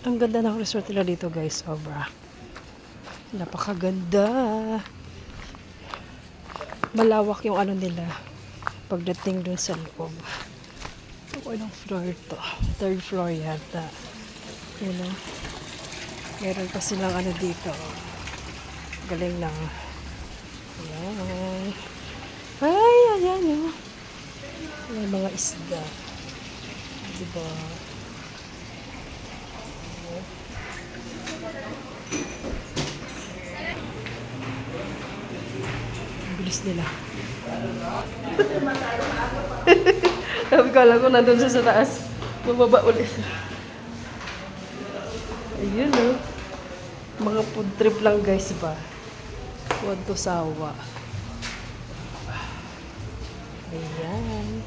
Ang ganda ng resort nila dito, guys. Sobra. Napakaganda. Malawak yung ano nila. Pagdating dun sa loob. Anong floor to? Third floor yata. You know? Meron pa silang ano dito. Galing lang. Ayan. Ay, ayan o. May mga isda. Diba? Ang bilis nila. Sabi ko lang kung nandun sa taas. Mababa ulit. Ayun o. Mga food trip lang guys ba? Huwag to sawa. Ayan.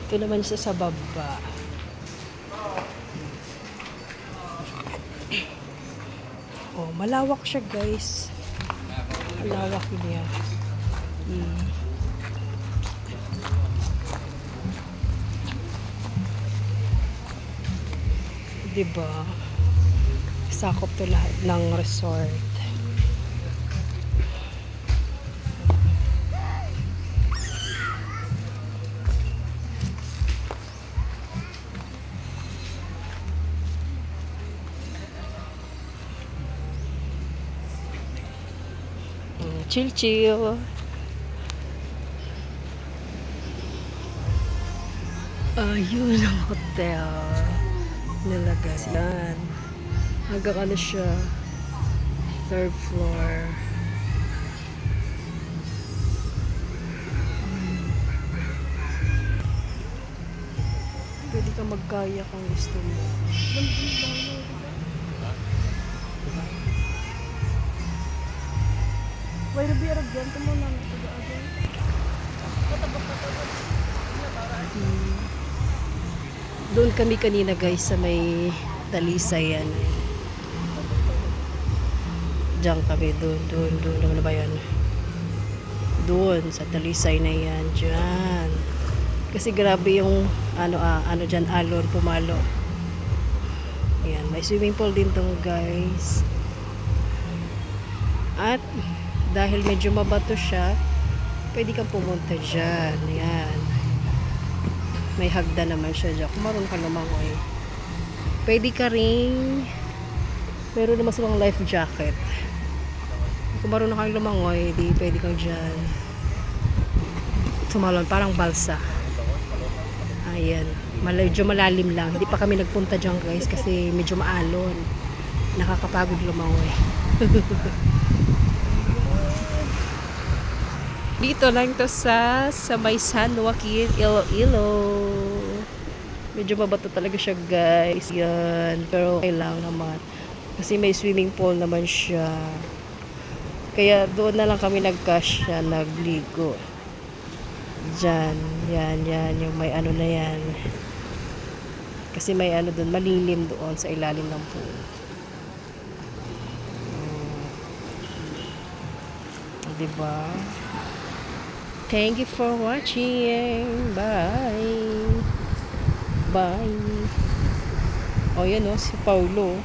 Ito naman siya sa baba. Oh, malawak siya guys. Malawak niya. Diba? Sakop to lahat ng resort. Chill chill. Ayun ang hotel nila guys. Yan. Hanggang ano siya. Third floor. Pwede ka magkaya kung gusto mo. Why na biarag yan? Ito mo lang. Doon kami kanina guys sa may Talisay yan. Diyan kami doon. Ano ba yan? Doon sa Talisay na yan. Diyan. Kasi grabe yung ano dyan, alon, pumalo. Ayan, may swimming pool din tong guys. At dahil medyo mabato siya, pwede kang pumunta dyan. Ayan. May hagda naman siya dyan. Kung marunong ka lumangoy. Pwede ka rin. Meron naman silang life jacket. Kung marunong kang lumangoy, di pwede kang dyan. Sumalon, parang balsa. Ayan. Medyo malalim lang. Hindi pa kami nagpunta dyan guys kasi medyo maalon. Nakakapagod lumangoy. Dito lang to sa may San Joaquin, Iloilo. Medyo mabato talaga siya guys. Yan. Pero okay lang naman. Kasi may swimming pool naman siya. Kaya doon na lang kami nagkasya, nagligo. Diyan. Yan. Yung may ano na yan. Kasi may ano doon, malilim doon sa ilalim ng pool. Diba? Thank you for watching. Bye. Bye. Oh, yan o. Si Paulo.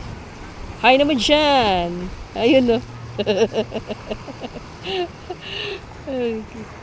Hi naman dyan. Ayun o. Okay.